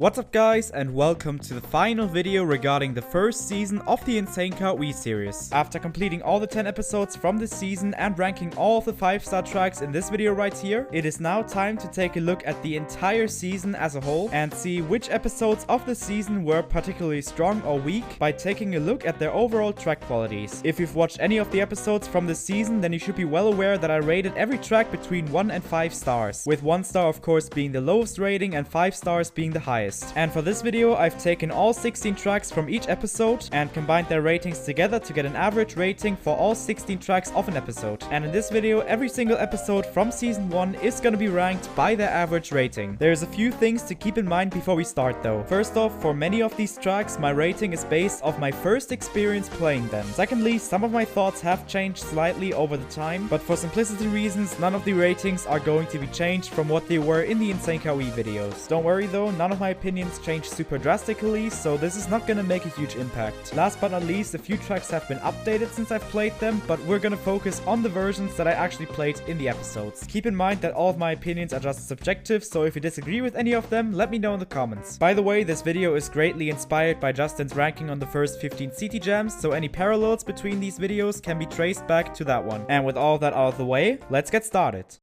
What's up guys, and welcome to the final video regarding the first season of the insane Kart Wii series. After completing all the 10 episodes from this season and ranking all of the 5-star tracks in this video right here, it is now time to take a look at the entire season as a whole and see which episodes of the season were particularly strong or weak by taking a look at their overall track qualities. If you've watched any of the episodes from this season, then you should be well aware that I rated every track between 1 and 5 stars, with 1 star of course being the lowest rating and 5 stars being the highest. And for this video, I've taken all 16 tracks from each episode and combined their ratings together to get an average rating for all 16 tracks of an episode. And in this video, every single episode from season 1 is gonna be ranked by their average rating. There's a few things to keep in mind before we start though. First off, for many of these tracks, my rating is based off my first experience playing them. Secondly, some of my thoughts have changed slightly over the time, but for simplicity reasons, none of the ratings are going to be changed from what they were in the Insane Kart Wii videos. Don't worry though, none of my opinions change super drastically, so this is not gonna make a huge impact. Last but not least, a few tracks have been updated since I've played them, but we're gonna focus on the versions that I actually played in the episodes. Keep in mind that all of my opinions are just subjective, so if you disagree with any of them, let me know in the comments. By the way, this video is greatly inspired by Justin's ranking on the first 15 CT Jams, so any parallels between these videos can be traced back to that one. And with all that out of the way, let's get started.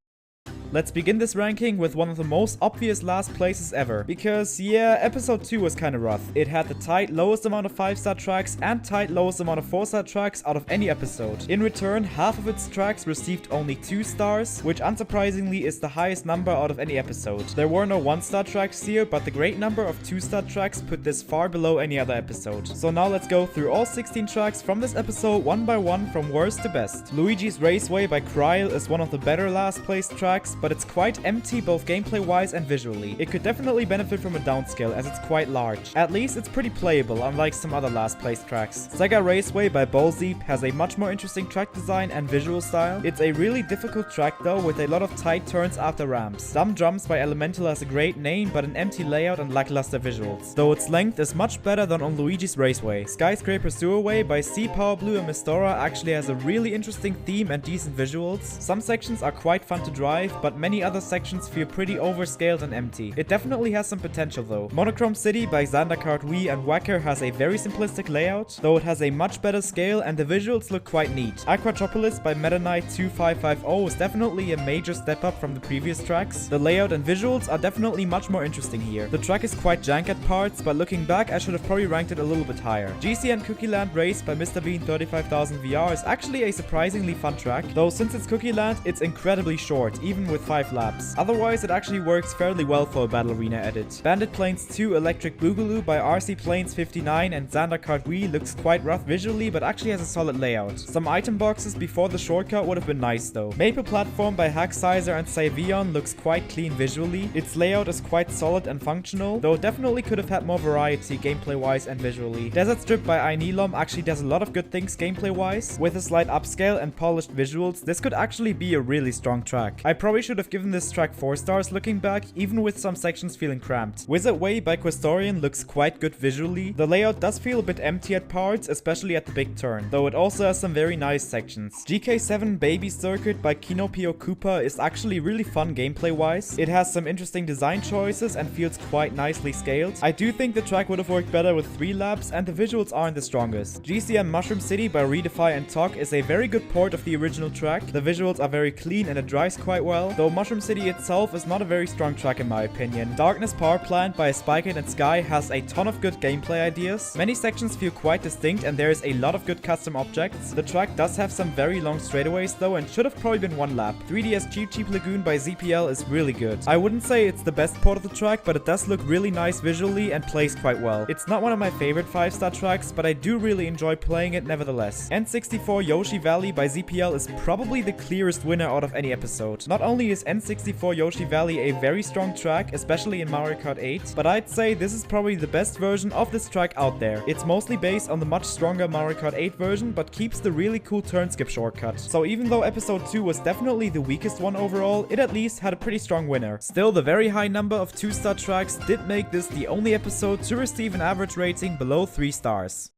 Let's begin this ranking with one of the most obvious last places ever, because yeah, episode 2 was kinda rough. It had the tight lowest amount of 5-star tracks and tight lowest amount of 4-star tracks out of any episode. In return, half of its tracks received only 2 stars, which unsurprisingly is the highest number out of any episode. There were no 1-star tracks here, but the great number of 2-star tracks put this far below any other episode. So now let's go through all 16 tracks from this episode one by one from worst to best. Luigi's Raceway by Kryl is one of the better last place tracks, but it's quite empty both gameplay wise and visually. It could definitely benefit from a downscale as it's quite large. At least it's pretty playable, unlike some other last place tracks. Sega Raceway by Bolzeep has a much more interesting track design and visual style. It's a really difficult track though, with a lot of tight turns after ramps. Dumb Drums by Elemental has a great name, but an empty layout and lackluster visuals, though its length is much better than on Luigi's Raceway. Skyscraper Sewerway by Sea Power Blue and Mistora actually has a really interesting theme and decent visuals. Some sections are quite fun to drive, but many other sections feel pretty overscaled and empty. It definitely has some potential though. Monochrome City by Xander Kart Wii and Wacker has a very simplistic layout, though it has a much better scale and the visuals look quite neat. Aquatropolis by Meta Knight 2550 is definitely a major step up from the previous tracks. The layout and visuals are definitely much more interesting here. The track is quite jank at parts, but looking back I should have probably ranked it a little bit higher. GCN Cookie Land Race by Mr. Bean 35000 VR is actually a surprisingly fun track, though since it's Cookie Land, it's incredibly short, even with 5 laps. Otherwise, it actually works fairly well for a Battle Arena edit. Bandit Plains 2 Electric Boogaloo by RC Plains 59 and Xander Kart Wii looks quite rough visually, but actually has a solid layout. Some item boxes before the shortcut would have been nice though. Maple Platform by Hack-Sizer and Savion looks quite clean visually. Its layout is quite solid and functional, though it definitely could have had more variety gameplay wise and visually. Desert Strip by Inelom actually does a lot of good things gameplay wise. With a slight upscale and polished visuals, this could actually be a really strong track. I probably should have given this track 4 stars looking back, even with some sections feeling cramped. Wizard Way by Questorian looks quite good visually. The layout does feel a bit empty at parts, especially at the big turn, though it also has some very nice sections. GK7 Baby Circuit by Kinopio Koopa is actually really fun gameplay wise. It has some interesting design choices and feels quite nicely scaled. I do think the track would have worked better with 3 laps and the visuals aren't the strongest. GCM Mushroom City by Redefy and Tok is a very good port of the original track. The visuals are very clean and it drives quite well, though Mushroom City itself is not a very strong track in my opinion. Darkness Power Plant by Spiked and Sky has a ton of good gameplay ideas. Many sections feel quite distinct and there is a lot of good custom objects. The track does have some very long straightaways though and should have probably been 1 lap. 3DS Cheap Cheap Lagoon by ZPL is really good. I wouldn't say it's the best port of the track, but it does look really nice visually and plays quite well. It's not one of my favorite 5-star tracks, but I do really enjoy playing it nevertheless. N64 Yoshi Valley by ZPL is probably the clearest winner out of any episode. Not only is N64 Yoshi Valley a very strong track, especially in Mario Kart 8, but I'd say this is probably the best version of this track out there. It's mostly based on the much stronger Mario Kart 8 version, but keeps the really cool turn skip shortcut. So even though episode 2 was definitely the weakest one overall, it at least had a pretty strong winner. Still, the very high number of 2-star tracks did make this the only episode to receive an average rating below 3 stars.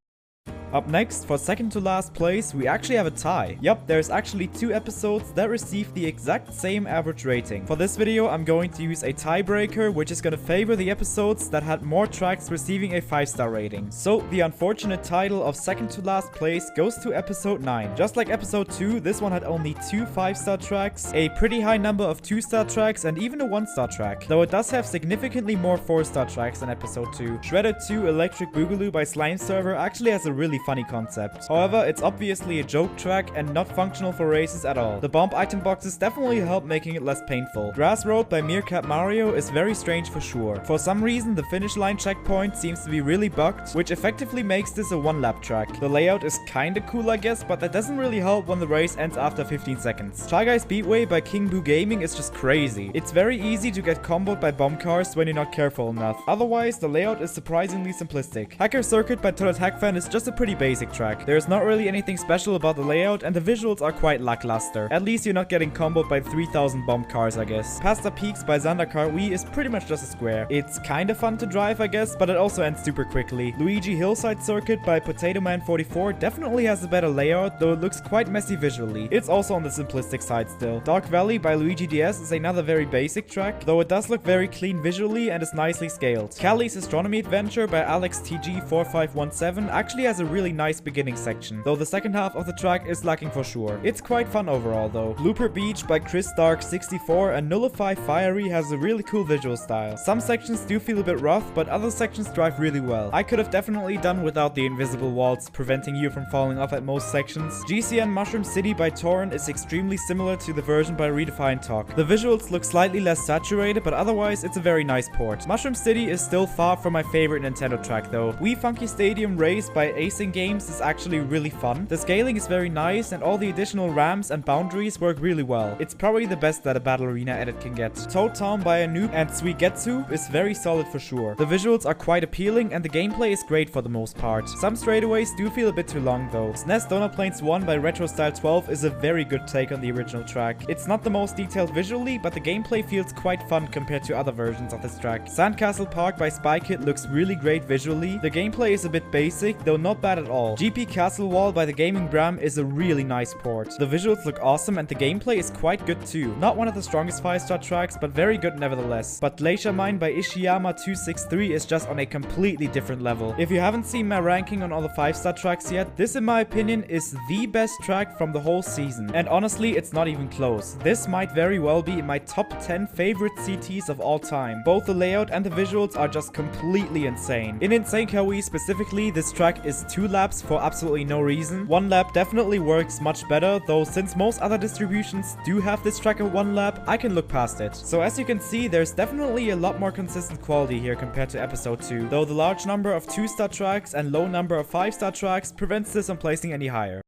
Up next, for second to last place, we actually have a tie. Yup, there's actually 2 episodes that received the exact same average rating. For this video, I'm going to use a tiebreaker, which is going to favor the episodes that had more tracks receiving a 5-star rating. So, the unfortunate title of second to last place goes to episode 9. Just like episode 2, this one had only 2 5-star tracks, a pretty high number of 2-star tracks, and even a 1-star track. Though it does have significantly more 4-star tracks than episode 2. Shredder 2 Electric Boogaloo by Slime Server actually has a really funny concept. However, it's obviously a joke track and not functional for races at all. The bomb item boxes definitely help making it less painful. Grass Road by Meerkat Mario is very strange for sure. For some reason, the finish line checkpoint seems to be really bugged, which effectively makes this a 1-lap track. The layout is kinda cool, I guess, but that doesn't really help when the race ends after 15 seconds. Shy Guy Speedway by King Boo Gaming is just crazy. It's very easy to get comboed by bomb cars when you're not careful enough. Otherwise, the layout is surprisingly simplistic. Hacker Circuit by Toilet Hack Fan is just a pretty basic track. There's not really anything special about the layout, and the visuals are quite lackluster. At least you're not getting comboed by 3000 bomb cars, I guess. Pasta Peaks by Xander Kart Wii is pretty much just a square. It's kinda fun to drive, I guess, but it also ends super quickly. Luigi Hillside Circuit by Potato Man 44 definitely has a better layout, though it looks quite messy visually. It's also on the simplistic side still. Dark Valley by Luigi DS is another very basic track, though it does look very clean visually and is nicely scaled. Cali's Astronomy Adventure by AlexTG4517 actually has a really nice beginning section, though the second half of the track is lacking for sure. It's quite fun overall though. Looper Beach by Chris Dark 64 and Nullify Fiery has a really cool visual style. Some sections do feel a bit rough, but other sections drive really well. I could have definitely done without the invisible walls preventing you from falling off at most sections. GCN Mushroom City by Torrent is extremely similar to the version by Redefined Talk. The visuals look slightly less saturated, but otherwise it's a very nice port. Mushroom City is still far from my favorite Nintendo track though. Wii Funky Stadium Race by Acing Games is actually really fun. The scaling is very nice and all the additional ramps and boundaries work really well. It's probably the best that a Battle Arena edit can get. Toad Town by Anoop and Suigetsu is very solid for sure. The visuals are quite appealing and the gameplay is great for the most part. Some straightaways do feel a bit too long though. SNES Donut Plains 1 by Retro Style 12 is a very good take on the original track. It's not the most detailed visually, but the gameplay feels quite fun compared to other versions of this track. Sandcastle Park by Spy Kid looks really great visually. The gameplay is a bit basic, though not bad at all. GP Castle Wall by the Gaming Bram is a really nice port. The visuals look awesome and the gameplay is quite good too. Not one of the strongest 5-star tracks, but very good nevertheless. But Glacier Mine by Ishiyama263 is just on a completely different level. If you haven't seen my ranking on all the 5-star tracks yet, this in my opinion is the best track from the whole season. And honestly, it's not even close. This might very well be in my top 10 favorite CTs of all time. Both the layout and the visuals are just completely insane. In Insane Car Wii specifically, this track is 2 laps for absolutely no reason. 1 lap definitely works much better, though since most other distributions do have this track at 1 lap, I can look past it. So as you can see, there's definitely a lot more consistent quality here compared to episode 2, though the large number of 2-star tracks and low number of 5-star tracks prevents this from placing any higher.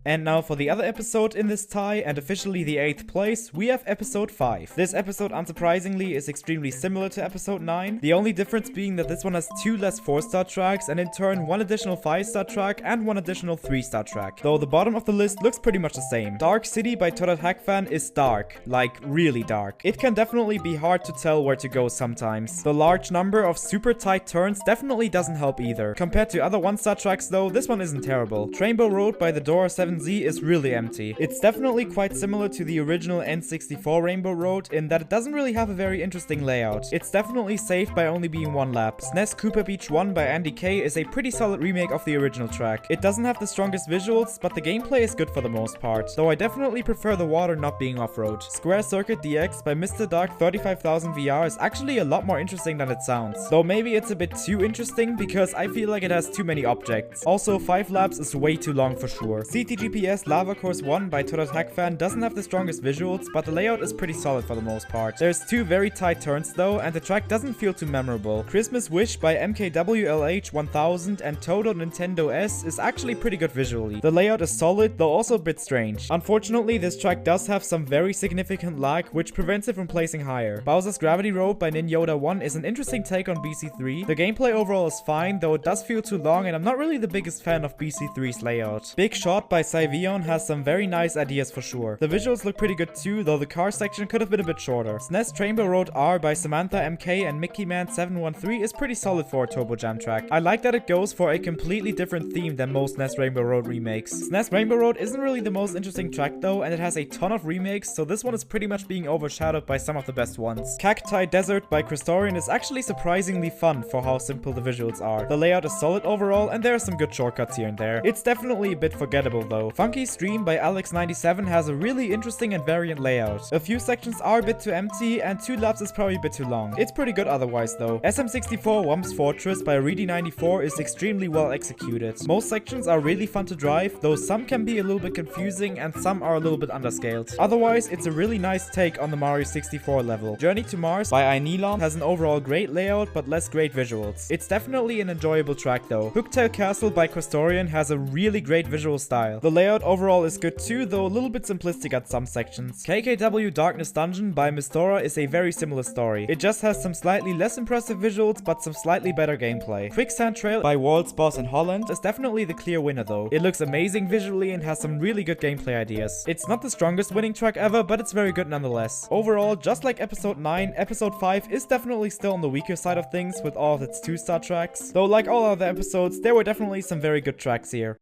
And now for the other episode in this tie, and officially the 8th place, we have episode 5. This episode, unsurprisingly, is extremely similar to episode 9, the only difference being that this one has 2 less 4-star tracks, and in turn 1 additional 5-star track and 1 additional 3-star track. Though the bottom of the list looks pretty much the same. Dark City by Todded Hackfan is dark, like really dark. It can definitely be hard to tell where to go sometimes. The large number of super tight turns definitely doesn't help either. Compared to other 1-star tracks though, this one isn't terrible. Trainbow Road by the Dora 7Z is really empty. It's definitely quite similar to the original N64 Rainbow Road in that it doesn't really have a very interesting layout. It's definitely safe by only being 1 lap. SNES Cooper Beach 1 by Andy K is a pretty solid remake of the original track. It doesn't have the strongest visuals, but the gameplay is good for the most part, though I definitely prefer the water not being off-road. Square Circuit DX by Mr. Dark 35000 VR is actually a lot more interesting than it sounds, though maybe it's a bit too interesting because I feel like it has too many objects. Also, 5 laps is way too long for sure. CTGPS Lava Course 1 by Todded Hackfan doesn't have the strongest visuals, but the layout is pretty solid for the most part. There's 2 very tight turns though, and the track doesn't feel too memorable. Christmas Wish by MKWLH 1000 and Todo Nintendo S is actually pretty good visually. The layout is solid, though also a bit strange. Unfortunately, this track does have some very significant lag, which prevents it from placing higher. Bowser's Gravity Road by Ninyoda 1 is an interesting take on BC3. The gameplay overall is fine, though it does feel too long, and I'm not really the biggest fan of BC3's layout. Big Shot by Vion has some very nice ideas for sure. The visuals look pretty good too, though the car section could have been a bit shorter. SNES Rainbow Road R by Samantha MK and Mickey Man 713 is pretty solid for a Turbo Jam track. I like that it goes for a completely different theme than most SNES Rainbow Road remakes. SNES Rainbow Road isn't really the most interesting track though, and it has a ton of remakes, so this one is pretty much being overshadowed by some of the best ones. Cacti Desert by Christorian is actually surprisingly fun for how simple the visuals are. The layout is solid overall, and there are some good shortcuts here and there. It's definitely a bit forgettable though. Funky Stream by Alex97 has a really interesting and variant layout. A few sections are a bit too empty, and 2 laps is probably a bit too long. It's pretty good otherwise though. SM64 Wump's Fortress by Reedy94 is extremely well executed. Most sections are really fun to drive, though some can be a little bit confusing and some are a little bit underscaled. Otherwise, it's a really nice take on the Mario 64 level. Journey to Mars by iNeilon has an overall great layout but less great visuals. It's definitely an enjoyable track though. Hooktail Castle by Questorian has a really great visual style. The layout overall is good too, though a little bit simplistic at some sections. KKW Darkness Dungeon by Mistora is a very similar story. It just has some slightly less impressive visuals but some slightly better gameplay. Quicksand Trail by World's Boss in Holland is definitely the clear winner though. It looks amazing visually and has some really good gameplay ideas. It's not the strongest winning track ever, but it's very good nonetheless. Overall, just like episode 9, episode 5 is definitely still on the weaker side of things with all of its 2-star tracks. Though like all other episodes, there were definitely some very good tracks here.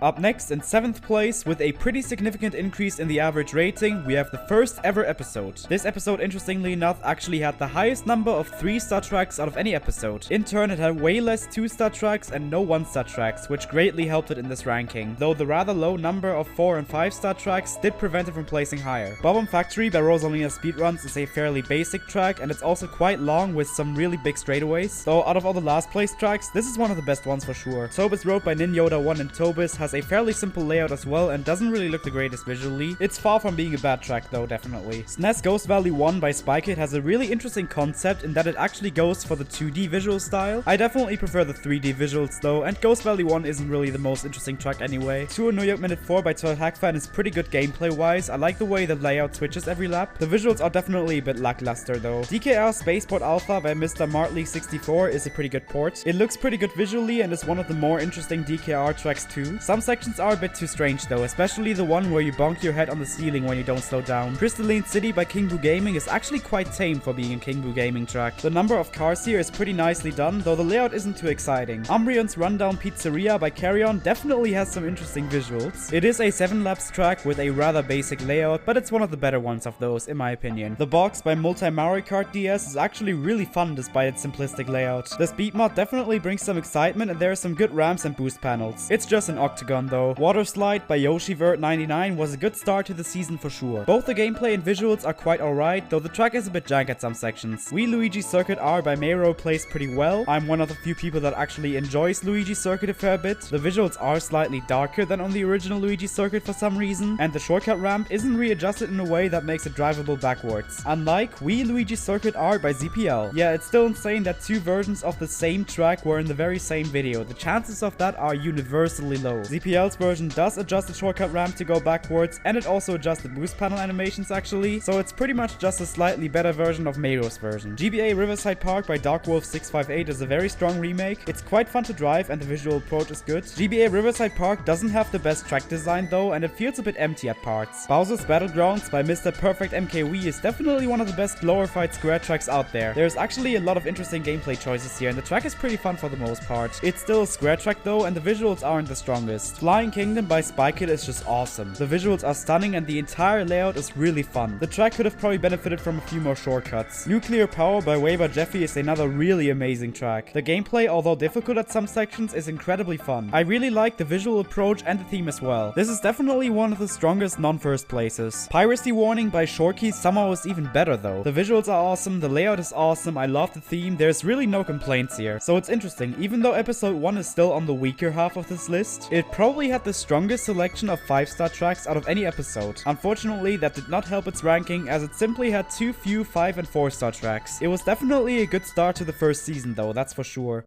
Up next, in 7th place, with a pretty significant increase in the average rating, we have the first ever episode. This episode, interestingly enough, actually had the highest number of 3-star tracks out of any episode. In turn, it had way less 2-star tracks and no 1-star tracks, which greatly helped it in this ranking, though the rather low number of 4 and 5-star tracks did prevent it from placing higher. Bob-omb Factory by Rosalina Speedruns is a fairly basic track, and it's also quite long with some really big straightaways. Though out of all the last place tracks, this is one of the best ones for sure. Tobis Road by Ninyoda1 and Tobis has a fairly simple layout as well and doesn't really look the greatest visually. It's far from being a bad track though, definitely. SNES Ghost Valley 1 by Spykit has a really interesting concept in that it actually goes for the 2D visual style. I definitely prefer the 3D visuals though, and Ghost Valley 1 isn't really the most interesting track anyway. Tour New York Minute 4 by Toy Hackfan is pretty good gameplay wise. I like the way the layout switches every lap. The visuals are definitely a bit lackluster though. DKR Spaceport Alpha by Mr. Martley64 is a pretty good port. It looks pretty good visually and is one of the more interesting DKR tracks too. Some sections are a bit too strange though, especially the one where you bonk your head on the ceiling when you don't slow down. Crystalline City by King Boo Gaming is actually quite tame for being a King Boo Gaming track. The number of cars here is pretty nicely done, though the layout isn't too exciting. Umbreon's Rundown Pizzeria by Carrion definitely has some interesting visuals. It is a 7-laps track with a rather basic layout, but it's one of the better ones of those in my opinion. The Box by Multi Mario Kart DS is actually really fun despite its simplistic layout. The speed mod definitely brings some excitement and there are some good ramps and boost panels. It's just an octagon though. Water Slide by YoshiVert99 was a good start to the season for sure. Both the gameplay and visuals are quite alright, though the track is a bit jank at some sections. Wii Luigi Circuit R by Mayro plays pretty well. I'm one of the few people that actually enjoys Luigi Circuit a fair bit. The visuals are slightly darker than on the original Luigi Circuit for some reason, and the shortcut ramp isn't readjusted in a way that makes it drivable backwards. Unlike Wii Luigi Circuit R by ZPL. Yeah, it's still insane that 2 versions of the same track were in the very same video. The chances of that are universally low. ZPL's version does adjust the shortcut ramp to go backwards, and it also adjusts the boost panel animations actually, so it's pretty much just a slightly better version of Mayro's version. GBA Riverside Park by Darkwolf658 is a very strong remake. It's quite fun to drive and the visual approach is good. GBA Riverside Park doesn't have the best track design though, and it feels a bit empty at parts. Bowser's Battlegrounds by Mr. Perfect MKWii is definitely one of the best glorified square tracks out there. There's actually a lot of interesting gameplay choices here, and the track is pretty fun for the most part. It's still a square track though, and the visuals aren't the strongest. Flying Kingdom by Spykit is just awesome. The visuals are stunning and the entire layout is really fun. The track could have probably benefited from a few more shortcuts. Nuclear Power by Weber Jeffy is another really amazing track. The gameplay, although difficult at some sections, is incredibly fun. I really like the visual approach and the theme as well. This is definitely one of the strongest non-first places. Piracy Warning by Shorkey somehow is even better though. The visuals are awesome, the layout is awesome, I love the theme, there's really no complaints here. So it's interesting, even though episode 1 is still on the weaker half of this list, it probably had the strongest selection of 5-star tracks out of any episode. Unfortunately, that did not help its ranking as it simply had too few 5 and 4-star tracks. It was definitely a good start to the first season though, that's for sure.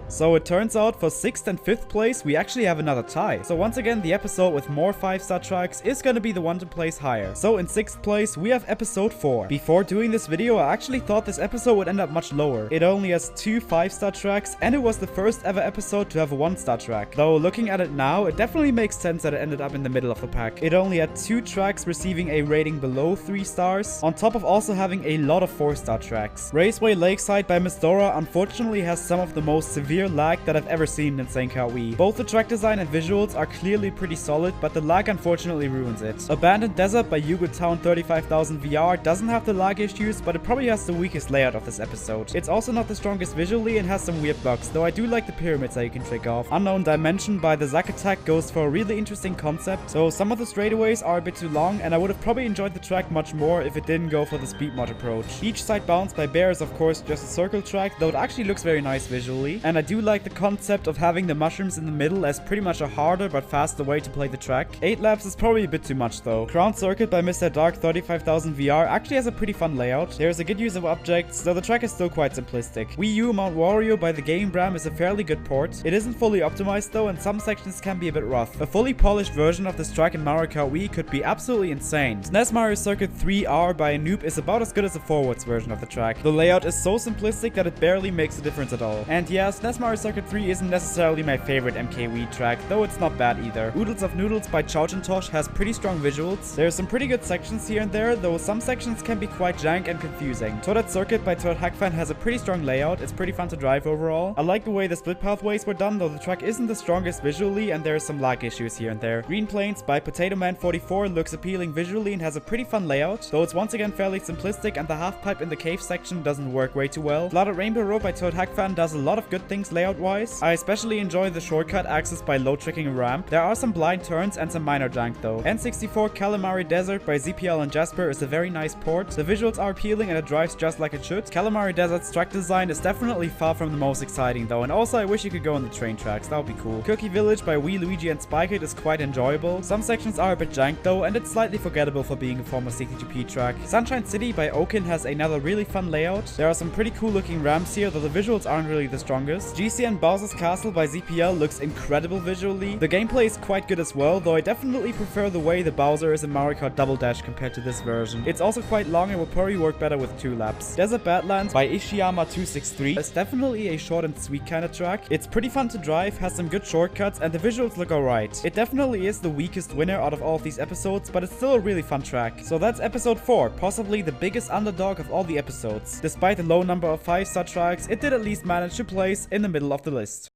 So it turns out for 6th and 5th place, we actually have another tie. So once again, the episode with more 5-star tracks is gonna be the one to place higher. So in 6th place, we have episode 4. Before doing this video, I actually thought this episode would end up much lower. It only has 2 5-star tracks, and it was the first ever episode to have a 1-star track. Though looking at it now, it definitely makes sense that it ended up in the middle of the pack. It only had 2 tracks receiving a rating below 3 stars, on top of also having a lot of 4-star tracks. Raceway Lakeside by Miss Dora unfortunately has some of the most severe lag that I've ever seen in Insane Kart Wii. Both the track design and visuals are clearly pretty solid, but the lag unfortunately ruins it. Abandoned Desert by Yugo Town 35,000 VR doesn't have the lag issues, but it probably has the weakest layout of this episode. It's also not the strongest visually and has some weird bugs, though I do like the pyramids that you can trick off. Unknown Dimension by the Zack Attack goes for a really interesting concept, so some of the straightaways are a bit too long, and I would have probably enjoyed the track much more if it didn't go for the speed mod approach. Each side bounce by Bear is of course just a circle track, though it actually looks very nice visually, and I do like the concept of having the mushrooms in the middle as pretty much a harder but faster way to play the track. 8 laps is probably a bit too much though. Crown Circuit by Mr. Dark 35,000 VR actually has a pretty fun layout. There's a good use of objects, though the track is still quite simplistic. Wii U Mount Wario by the Game Bram is a fairly good port. It isn't fully optimized though, and some sections can be a bit rough. A fully polished version of this track in Mario Kart Wii could be absolutely insane. SNES Mario Circuit 3R by a noob is about as good as a forwards version of the track. The layout is so simplistic that it barely makes a difference at all. And yeah, SNES Mario Circuit 3 isn't necessarily my favorite MKWii track, though it's not bad either. Oodles of Noodles by Tosh has pretty strong visuals. There's some pretty good sections here and there, though some sections can be quite jank and confusing. Toadette Circuit by Toad Hackfan has a pretty strong layout. It's pretty fun to drive overall. I like the way the split pathways were done, though the track isn't the strongest visually and there are some lag issues here and there. Green Plains by Potato Man 44 looks appealing visually and has a pretty fun layout, though it's once again fairly simplistic and the half pipe in the cave section doesn't work way too well. Flooded Rainbow Road by Toad Hackfan does a lot of good things layout wise. I especially enjoy the shortcut access by low tricking a ramp. There are some blind turns and some minor jank though. N64 Calamari Desert by ZPL and Jasper is a very nice port. The visuals are appealing and it drives just like it should. Calamari Desert's track design is definitely far from the most exciting though, and also I wish you could go on the train tracks, that would be cool. Cookie Village by Wii, Luigi and Spikeit is quite enjoyable. Some sections are a bit jank though, and it's slightly forgettable for being a former CTGP track. Sunshine City by Oaken has another really fun layout. There are some pretty cool looking ramps here, though the visuals aren't really the strongest. GCN Bowser's Castle by ZPL looks incredible visually. The gameplay is quite good as well, though I definitely prefer the way the Bowser is in Mario Kart Double Dash compared to this version. It's also quite long and will probably work better with 2 laps. Desert Badlands by Ishiyama263 is definitely a short and sweet kind of track. It's pretty fun to drive, has some good shortcuts, and the visuals look alright. It definitely is the weakest winner out of all of these episodes, but it's still a really fun track. So that's episode 4, possibly the biggest underdog of all the episodes. Despite the low number of 5-star tracks, it did at least manage to place in the middle of the list.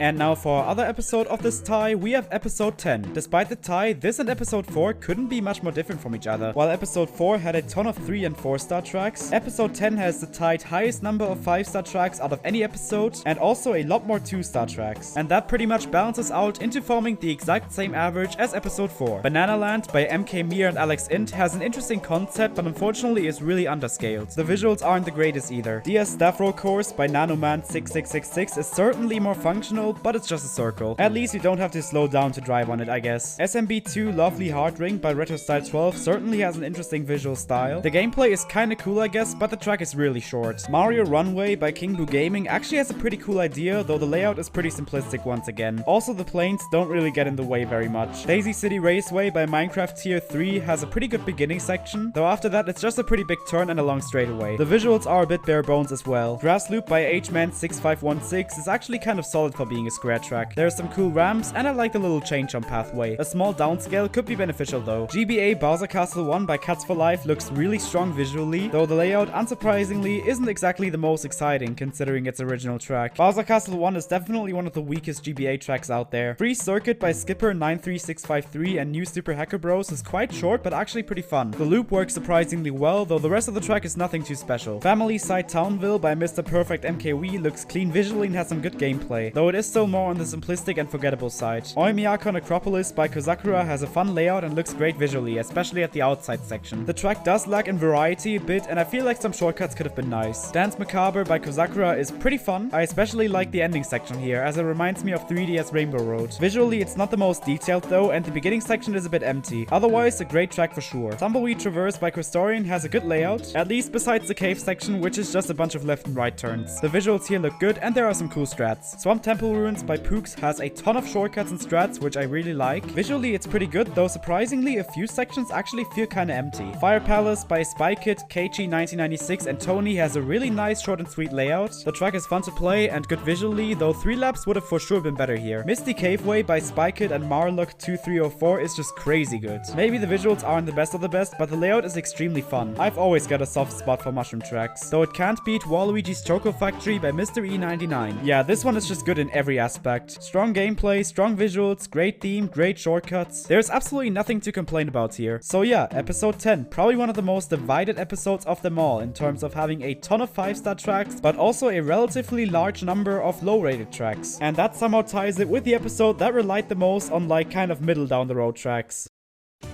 And now for our other episode of this tie, we have episode 10. Despite the tie, this and episode 4 couldn't be much more different from each other. While episode 4 had a ton of 3 and 4-star tracks, episode 10 has the tied highest number of 5-star tracks out of any episode, and also a lot more 2-star tracks. And that pretty much balances out into forming the exact same average as episode 4. Banana Land by MK Mir and Alex Int has an interesting concept, but unfortunately is really underscaled. The visuals aren't the greatest either. DS Stavro Course by Nanoman6666 is certainly more functional, but it's just a circle. At least you don't have to slow down to drive on it, I guess. SMB2 Lovely Hard Ring by RetroStyle12 certainly has an interesting visual style. The gameplay is kinda cool, I guess, but the track is really short. Mario Runway by King Boo Gaming actually has a pretty cool idea, though the layout is pretty simplistic once again. Also, the planes don't really get in the way very much. Daisy City Raceway by Minecraft Tier 3 has a pretty good beginning section, though after that it's just a pretty big turn and a long straightaway. The visuals are a bit bare bones as well. Grass Loop by HMan6516 is actually kind of solid for being a square track. There are some cool ramps, and I like the little chain jump pathway. A small downscale could be beneficial though. GBA Bowser Castle 1 by Cats for Life looks really strong visually, though the layout, unsurprisingly, isn't exactly the most exciting considering its original track. Bowser Castle 1 is definitely one of the weakest GBA tracks out there. Free Circuit by Skipper 93653 and New Super Hacker Bros is quite short, but actually pretty fun. The loop works surprisingly well, though the rest of the track is nothing too special. Family Side Townville by Mr. Perfect MKWii looks clean visually and has some good gameplay, though though it is still more on the simplistic and forgettable side. Oymyakon Acropolis by Kozakura has a fun layout and looks great visually, especially at the outside section. The track does lack in variety a bit, and I feel like some shortcuts could have been nice. Dance Macabre by Kozakura is pretty fun. I especially like the ending section here, as it reminds me of 3DS Rainbow Road. Visually, it's not the most detailed though, and the beginning section is a bit empty. Otherwise, a great track for sure. Tumbleweed Traverse by Questorian has a good layout, at least besides the cave section, which is just a bunch of left and right turns. The visuals here look good, and there are some cool strats. Swamp Temple Ruins by Pooks has a ton of shortcuts and strats, which I really like. Visually, it's pretty good, though surprisingly, a few sections actually feel kinda empty. Fire Palace by Spykit, Keiichi 1996, and Tony has a really nice short and sweet layout. The track is fun to play and good visually, though 3 laps would have for sure been better here. Misty Caveway by Spykit and Marlock 2304 is just crazy good. Maybe the visuals aren't the best of the best, but the layout is extremely fun. I've always got a soft spot for mushroom tracks, though it can't beat Waluigi's Choco Factory by Mr. E99. Yeah, this one is just good in every aspect. Strong gameplay, strong visuals, great theme, great shortcuts. There's absolutely nothing to complain about here. So yeah, episode 10, probably one of the most divided episodes of them all in terms of having a ton of 5-star tracks, but also a relatively large number of low-rated tracks. And that somehow ties it with the episode that relied the most on like kind of middle down the road tracks.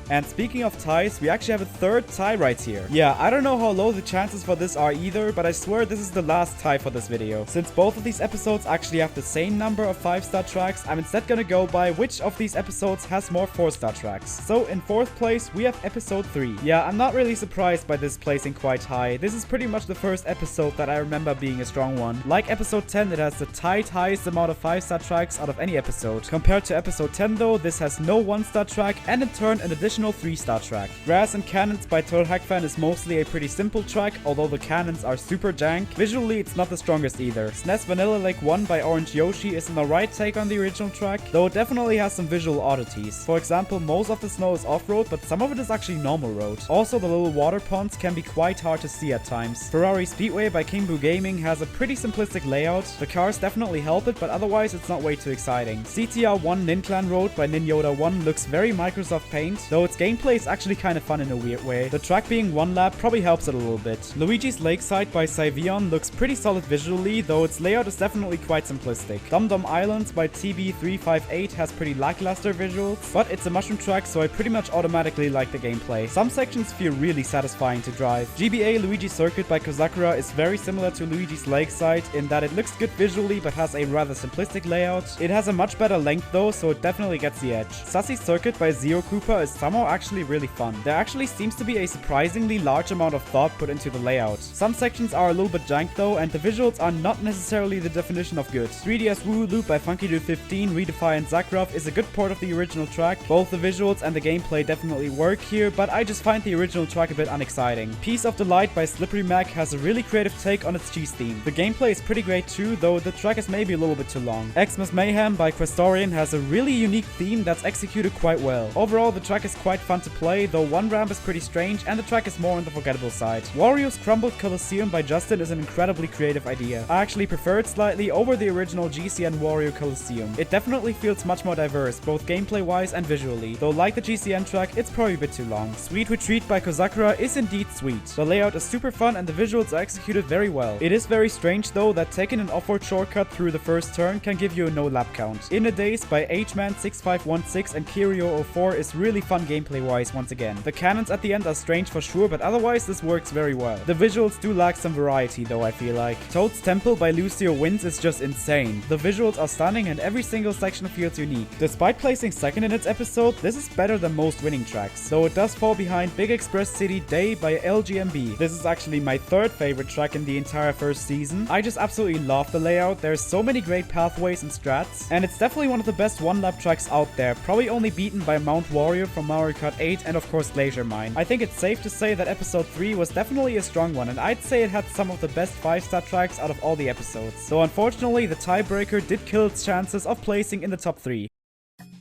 And speaking of ties, we actually have a third tie right here. Yeah, I don't know how low the chances for this are either, but I swear this is the last tie for this video. Since both of these episodes actually have the same number of 5-star tracks, I'm instead gonna go by which of these episodes has more 4-star tracks. So in 4th place, we have episode 3. Yeah, I'm not really surprised by this placing quite high. This is pretty much the first episode that I remember being a strong one. Like episode 10, it has the tied highest amount of 5-star tracks out of any episode. Compared to episode 10 though, this has no 1-star track and in turn an additional 3-star track. Grass and Cannons by Total Hackfan is mostly a pretty simple track, although the cannons are super jank. Visually, it's not the strongest either. SNES Vanilla Lake 1 by Orange Yoshi is an alright take on the original track, though it definitely has some visual oddities. For example, most of the snow is off-road, but some of it is actually normal road. Also, the little water ponds can be quite hard to see at times. Ferrari Speedway by King Boo Gaming has a pretty simplistic layout. The cars definitely help it, but otherwise it's not way too exciting. CTR 1 Ninclan Road by Ninyoda 1 looks very Microsoft Paint, though its gameplay is actually kind of fun in a weird way. The track being 1 lap probably helps it a little bit. Luigi's Lakeside by Cyvion looks pretty solid visually, though its layout is definitely quite simplistic. Dum Dum Islands by TB358 has pretty lackluster visuals, but it's a mushroom track, so I pretty much automatically like the gameplay. Some sections feel really satisfying to drive. GBA Luigi Circuit by Kozakura is very similar to Luigi's Lakeside in that it looks good visually but has a rather simplistic layout. It has a much better length though, so it definitely gets the edge. Sassy Circuit by Zero Koopa is somehow actually really fun. There actually seems to be a surprisingly large amount of thought put into the layout. Some sections are a little bit jank though, and the visuals are not necessarily the definition of good. 3DS Woohoo Loop by Funky Dude 15, Redefy and Zagraf is a good port of the original track. Both the visuals and the gameplay definitely work here, but I just find the original track a bit unexciting. Piece of the Light by Slippery Mac has a really creative take on its cheese theme. The gameplay is pretty great too, though the track is maybe a little bit too long. Xmas Mayhem by Questorian has a really unique theme that's executed quite well. Overall, the track is quite fun to play, though one ramp is pretty strange and the track is more on the forgettable side. Wario's Crumbled Colosseum by Justin is an incredibly creative idea. I actually prefer it slightly over the original GCN Wario Colosseum. It definitely feels much more diverse, both gameplay wise and visually, though like the GCN track, it's probably a bit too long. Sweet Retreat by Kozakura is indeed sweet. The layout is super fun and the visuals are executed very well. It is very strange though that taking an off-road shortcut through the first turn can give you a no lap count. In a Days by Hman6516 and Kirio04 is really fun gameplay wise once again. The cannons at the end are strange for sure, but otherwise this works very well. The visuals do lack some variety though, I feel like. Toad's Temple by Lucio Wins is just insane. The visuals are stunning and every single section feels unique. Despite placing second in its episode, this is better than most winning tracks, though it does fall behind Big Express City Day by LGMB. This is actually my third favorite track in the entire first season. I just absolutely love the layout. There's so many great pathways and strats, and it's definitely one of the best one-lap tracks out there, probably only beaten by Mount Warrior from Mario Kart 8 and of course Glacier Mine. I think it's safe to say that episode 3 was definitely a strong one, and I'd say it had some of the best 5-star tracks out of all the episodes. So unfortunately, the tiebreaker did kill its chances of placing in the top 3.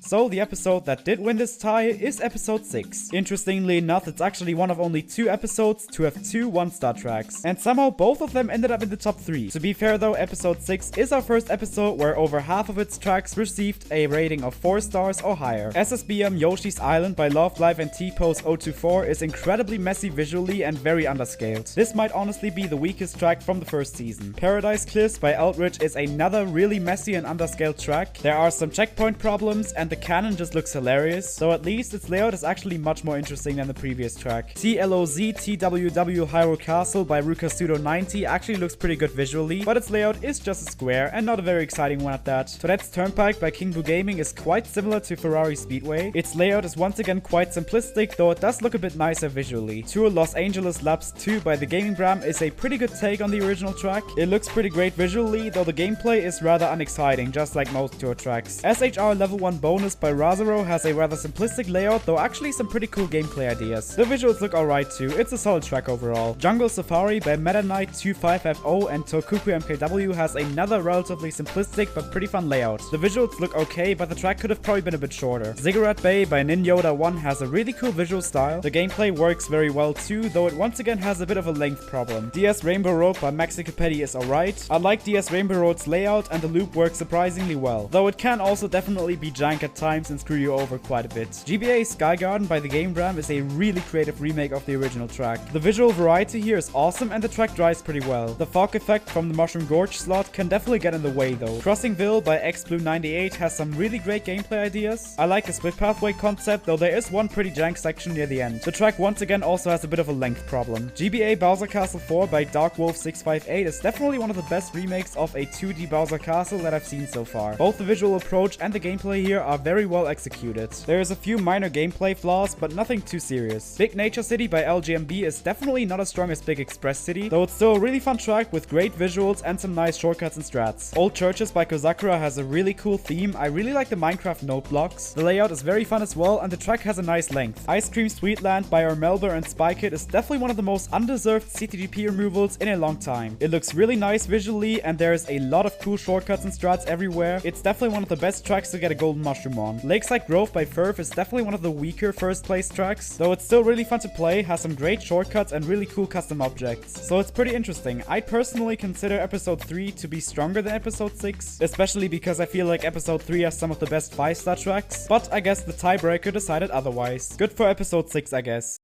So the episode that did win this tie is episode 6. Interestingly enough, it's actually one of only 2 episodes to have 2 1-star tracks. And somehow both of them ended up in the top 3. To be fair though, episode 6 is our first episode where over half of its tracks received a rating of 4 stars or higher. SSBM Yoshi's Island by Love Live and T-Pose 024 is incredibly messy visually and very underscaled. This might honestly be the weakest track from the first season. Paradise Cliffs by Eldritch is another really messy and underscaled track. There are some checkpoint problems and the cannon just looks hilarious, so at least its layout is actually much more interesting than the previous track. TLOZ TWW Hyrule Castle by Rukasudo90 actually looks pretty good visually, but its layout is just a square and not a very exciting one at that. Tourette's Turnpike by King Boo Gaming is quite similar to Ferrari Speedway. Its layout is once again quite simplistic, though it does look a bit nicer visually. Tour Los Angeles Labs 2 by The Gaming Bram is a pretty good take on the original track. It looks pretty great visually, though the gameplay is rather unexciting, just like most tour tracks. SHR Level 1 Bonus by Razaro has a rather simplistic layout, though actually some pretty cool gameplay ideas. The visuals look alright too, it's a solid track overall. Jungle Safari by Meta Knight 25FO and Tokuku MKW has another relatively simplistic but pretty fun layout. The visuals look okay, but the track could have probably been a bit shorter. Ziggurat Bay by Nin Yoda 1 has a really cool visual style. The gameplay works very well too, though it once again has a bit of a length problem. DS Rainbow Road by Maxicopedi is alright. I like DS Rainbow Road's layout and the loop works surprisingly well, though it can also definitely be jank at times and screw you over quite a bit. GBA Sky Garden by The Game Bram is a really creative remake of the original track. The visual variety here is awesome and the track drives pretty well. The fog effect from the Mushroom Gorge slot can definitely get in the way though. Crossingville by XBlue98 has some really great gameplay ideas. I like the split pathway concept, though there is one pretty jank section near the end. The track once again also has a bit of a length problem. GBA Bowser Castle 4 by Dark Wolf 658 is definitely one of the best remakes of a 2D Bowser Castle that I've seen so far. Both the visual approach and the gameplay here are very well executed. There is a few minor gameplay flaws, but nothing too serious. Big Nature City by LGMB is definitely not as strong as Big Express City, though it's still a really fun track with great visuals and some nice shortcuts and strats. Old Churches by Kozakura has a really cool theme. I really like the Minecraft note blocks. The layout is very fun as well, and the track has a nice length. Ice Cream Sweetland by Armelber and Spykit is definitely one of the most undeserved CTGP removals in a long time. It looks really nice visually, and there's a lot of cool shortcuts and strats everywhere. It's definitely one of the best tracks to get a golden mushroom on. Lakeside Grove by Furf is definitely one of the weaker first place tracks, though it's still really fun to play, has some great shortcuts and really cool custom objects. So it's pretty interesting. I personally consider episode 3 to be stronger than episode 6, especially because I feel like episode 3 has some of the best 5-star tracks, but I guess the tiebreaker decided otherwise. Good for episode 6, I guess.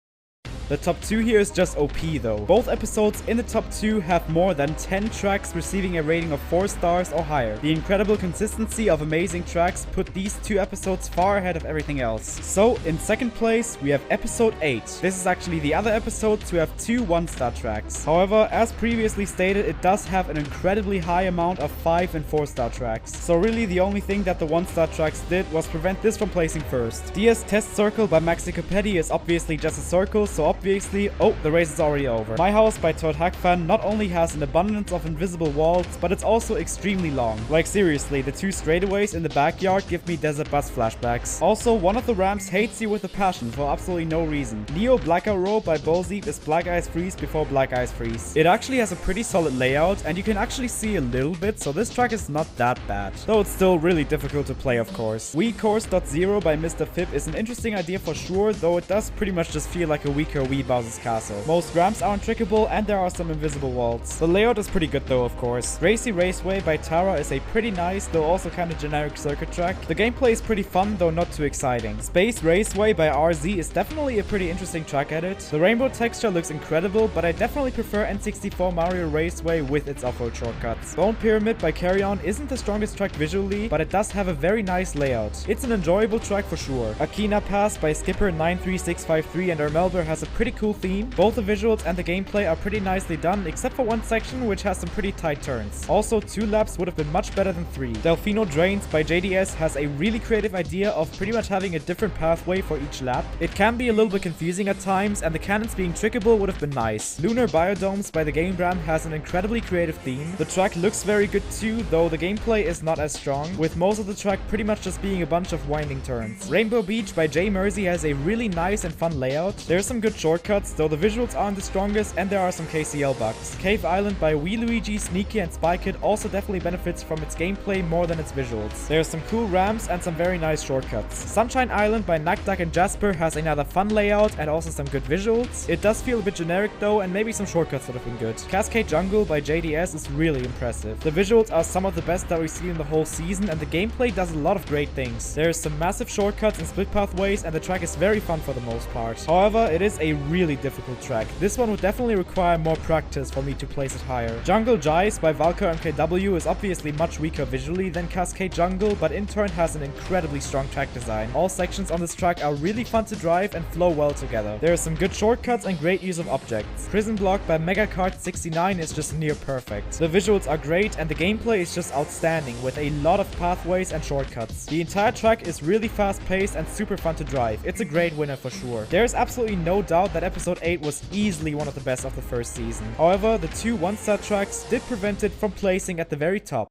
The top 2 here is just OP though. Both episodes in the top 2 have more than 10 tracks receiving a rating of 4 stars or higher. The incredible consistency of amazing tracks put these 2 episodes far ahead of everything else. So in second place we have episode 8. This is actually the other episode to have 2 1-star tracks. However, as previously stated, it does have an incredibly high amount of 5 and 4-star tracks. So really the only thing that the 1-star tracks did was prevent this from placing first. DS Test Circle by Maxicopedi is obviously just a circle, so obviously, oh, the race is already over. My House by Todd Hackfan not only has an abundance of invisible walls, but it's also extremely long. Like seriously, the 2 straightaways in the backyard give me Desert Bus flashbacks. Also, one of the ramps hates you with a passion for absolutely no reason. Neo Blackout Row by Bolzeep is Black Ice Freeze before Black Ice Freeze. It actually has a pretty solid layout, and you can actually see a little bit, so this track is not that bad. Though it's still really difficult to play, of course. Wii Course.0 by Mr. Fib is an interesting idea for sure, though it does pretty much just feel like a weaker Wii Bowser's Castle. Most ramps are untrickable and there are some invisible walls. The layout is pretty good though, of course. Racy Raceway by Tara is a pretty nice, though also kind of generic circuit track. The gameplay is pretty fun, though not too exciting. Space Raceway by RZ is definitely a pretty interesting track edit. The rainbow texture looks incredible, but I definitely prefer N64 Mario Raceway with its off-road shortcuts. Bone Pyramid by Carry On isn't the strongest track visually, but it does have a very nice layout. It's an enjoyable track for sure. Akina Pass by Skipper 93653 and Armelber has a pretty cool theme. Both the visuals and the gameplay are pretty nicely done, except for one section which has some pretty tight turns. Also, 2 laps would have been much better than 3. Delfino Drains by JDS has a really creative idea of pretty much having a different pathway for each lap. It can be a little bit confusing at times, and the cannons being trickable would have been nice. Lunar Biodomes by The Game Bram has an incredibly creative theme. The track track looks very good too, though the gameplay is not as strong, with most of the track pretty much just being a bunch of winding turns. Rainbow Beach by J Mersey has a really nice and fun layout. There's some good shortcuts, though the visuals aren't the strongest and there are some KCL bugs. Cave Island by Wee Luigi, Sneaky and Spy Kid also definitely benefits from its gameplay more than its visuals. There's some cool ramps and some very nice shortcuts. Sunshine Island by Nakdak and Jasper has another fun layout and also some good visuals. It does feel a bit generic though, and maybe some shortcuts would have been good. Cascade Jungle by JDS is really impressive. The visuals are some of the best that we've seen in the whole season, and the gameplay does a lot of great things. There's some massive shortcuts and split pathways, and the track is very fun for the most part. However, it is a really difficult track. This one would definitely require more practice for me to place it higher. Jungle Jives by Valkyr MKW is obviously much weaker visually than Cascade Jungle, but in turn has an incredibly strong track design. All sections on this track are really fun to drive and flow well together. There are some good shortcuts and great use of objects. Prison Block by Mega Kart 69 is just near perfect. The visuals are great and the gameplay is just outstanding, with a lot of pathways and shortcuts. The entire track is really fast paced and super fun to drive. It's a great winner for sure. There is absolutely no doubt that episode 8 was easily one of the best of the first season. However, the two 1-star tracks did prevent it from placing at the very top.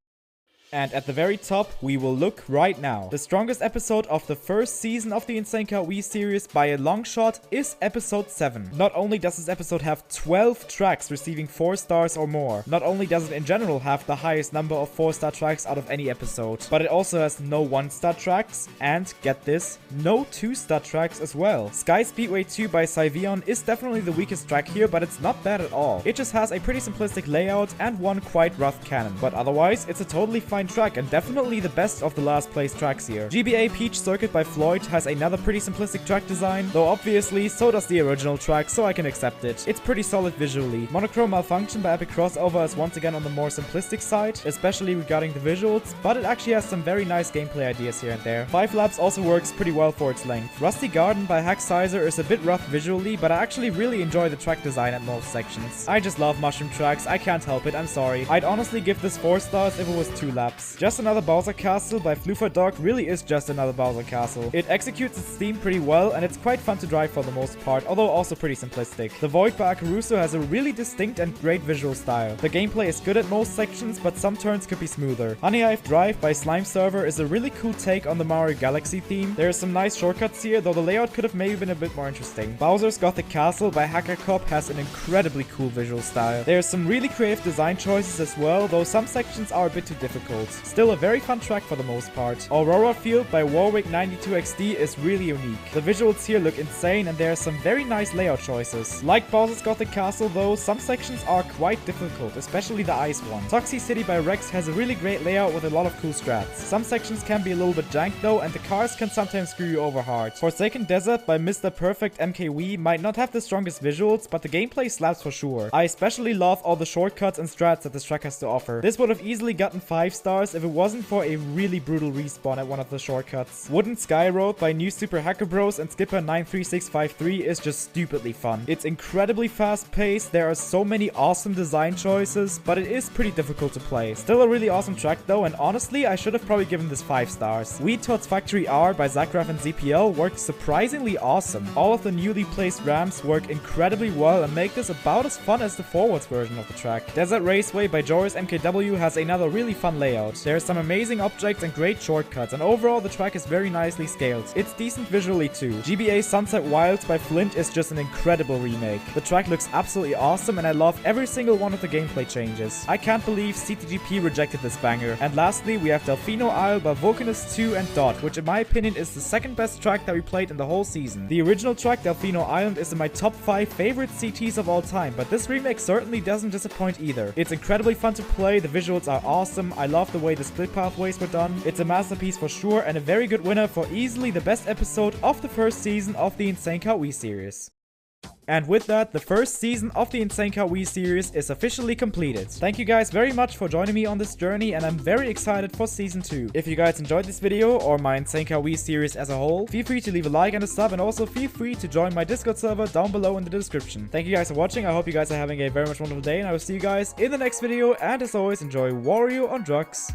And at the very top, we will look right now. The strongest episode of the first season of the Insane Kart Wii series by a long shot is episode 7. Not only does this episode have 12 tracks receiving 4 stars or more, not only does it in general have the highest number of 4-star tracks out of any episode, but it also has no 1-star tracks and, get this, no 2-star tracks as well. Sky Speedway 2 by Cyvion is definitely the weakest track here, but it's not bad at all. It just has a pretty simplistic layout and one quite rough cannon, but otherwise it's a totally fine track and definitely the best of the last place tracks here. GBA Peach Circuit by Floyd has another pretty simplistic track design, though obviously so does the original track, so I can accept it. It's pretty solid visually. Monochrome Malfunction by Epic Crossover is once again on the more simplistic side, especially regarding the visuals, but it actually has some very nice gameplay ideas here and there. 5 Laps also works pretty well for its length. Rusty Garden by Hack Sizer is a bit rough visually, but I actually really enjoy the track design at most sections. I just love mushroom tracks, I can't help it, I'm sorry. I'd honestly give this 4 stars if it was 2 laps. Just Another Bowser Castle by Floofer Dog really is just another Bowser Castle. It executes its theme pretty well and it's quite fun to drive for the most part, although also pretty simplistic. The Void by Akaruso has a really distinct and great visual style. The gameplay is good at most sections, but some turns could be smoother. Honey Hive Drive by Slime Server is a really cool take on the Mario Galaxy theme. There are some nice shortcuts here, though the layout could have maybe been a bit more interesting. Bowser's Gothic Castle by Hacker Cop has an incredibly cool visual style. There are some really creative design choices as well, though some sections are a bit too difficult. Still a very fun track for the most part. Aurora Field by Warwick 92XD is really unique. The visuals here look insane and there are some very nice layout choices. Like Bowser's Gothic Castle though, some sections are quite difficult, especially the ice one. Toxie City by Rex has a really great layout with a lot of cool strats. Some sections can be a little bit jank though, and the cars can sometimes screw you over hard. Forsaken Desert by Mr. Perfect MKWii might not have the strongest visuals, but the gameplay slaps for sure. I especially love all the shortcuts and strats that this track has to offer. This would have easily gotten 5 stars if it wasn't for a really brutal respawn at one of the shortcuts. Wooden Sky Road by New Super Hacker Bros and Skipper 93653 is just stupidly fun. It's incredibly fast paced, there are so many awesome design choices, but it is pretty difficult to play. Still a really awesome track though, and honestly I should have probably given this 5 stars. Weed Todd's Factory R by Zagraf and ZPL works surprisingly awesome. All of the newly placed ramps work incredibly well and make this about as fun as the forwards version of the track. Desert Raceway by Joris MKW has another really fun layout. There are some amazing objects and great shortcuts, and overall the track is very nicely scaled. It's decent visually too. GBA Sunset Wilds by Flint is just an incredible remake. The track looks absolutely awesome and I love every single one of the gameplay changes. I can't believe CTGP rejected this banger. And lastly we have Delfino Isle by Vulcanus 2 and Dot, which in my opinion is the second best track that we played in the whole season. The original track Delfino Island is in my top 5 favorite CTs of all time, but this remake certainly doesn't disappoint either. It's incredibly fun to play, the visuals are awesome, I love the way the split pathways were done. It's a masterpiece for sure and a very good winner for easily the best episode of the first season of the Insane Kart Wii series. And with that, the first season of the Insane Kart Wii series is officially completed. Thank you guys very much for joining me on this journey, and I'm very excited for season 2. If you guys enjoyed this video or my Insane Kart Wii series as a whole, feel free to leave a like and a sub, and also feel free to join my Discord server down below in the description. Thank you guys for watching, I hope you guys are having a very much wonderful day, and I will see you guys in the next video, and as always, enjoy Wario on drugs.